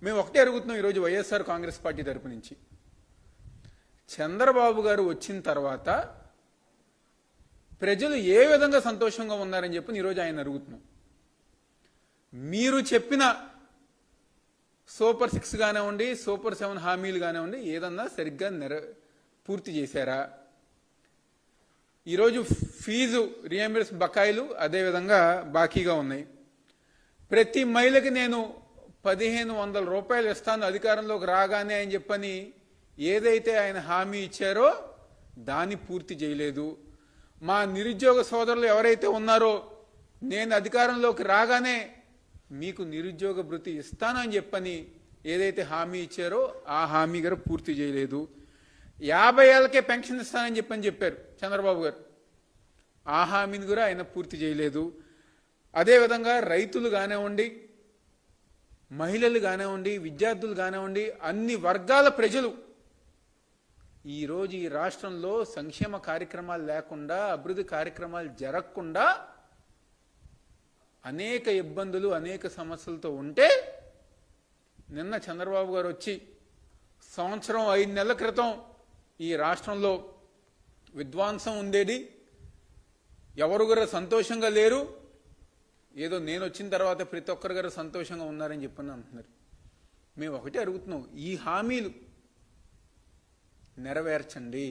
మేము ఒకటే అడుగుతున్నాం ఈరోజు వైఎస్ఆర్ కాంగ్రెస్ పార్టీ తరపు నుంచి, చంద్రబాబు గారు వచ్చిన తర్వాత ప్రజలు ఏ విధంగా సంతోషంగా ఉన్నారని చెప్పి ఈరోజు ఆయన అడుగుతున్నాం. మీరు చెప్పిన సూపర్ 6 కానివ్వండి, సూపర్ 7 హామీలు కానివ్వండి, ఏదన్నా సరిగ్గా పూర్తి చేశారా? ఈరోజు ఫీజు రియంబర్స్ బకాయిలు అదేవిధంగా బాకీగా ఉన్నాయి. ప్రతి మహిళకి నేను 1500 రూపాయలు ఇస్తాను అధికారంలోకి రాగానే అని చెప్పని ఏదైతే ఆయన హామీ ఇచ్చారో దాన్ని పూర్తి చేయలేదు. మా నిరుద్యోగ సోదరులు ఎవరైతే ఉన్నారో నేను అధికారంలోకి రాగానే మీకు నిరుద్యోగ భృతి ఇస్తాను అని చెప్పని ఏదైతే హామీ ఇచ్చారో ఆ హామీ గారు పూర్తి చేయలేదు. 50 ఏళ్ళకే పెన్షన్ ఇస్తానని చెప్పారు చంద్రబాబు గారు, ఆ హామీని కూడా ఆయన పూర్తి చేయలేదు. అదేవిధంగా రైతులు కానివ్వండి, మహిళలు కానివ్వండి, విద్యార్థులు కానివ్వండి, అన్ని వర్గాల ప్రజలు ఈరోజు ఈ రాష్ట్రంలో సంక్షేమ కార్యక్రమాలు లేకుండా, అభివృద్ధి కార్యక్రమాలు జరగకుండా అనేక ఇబ్బందులు అనేక సమస్యలతో ఉంటే నిన్న చంద్రబాబు గారు వచ్చి సంవత్సరం 5 నెలల క్రితం ఈ రాష్ట్రంలో విధ్వంసం ఉండేది, ఎవరు కూడా సంతోషంగా లేరు, ఏదో నేను వచ్చిన తర్వాత ప్రతి ఒక్కరు గారు సంతోషంగా ఉన్నారని చెప్పని అంటున్నారు. మేము ఒకటే అడుగుతున్నాం, ఈ హామీలు నెరవేర్చండి.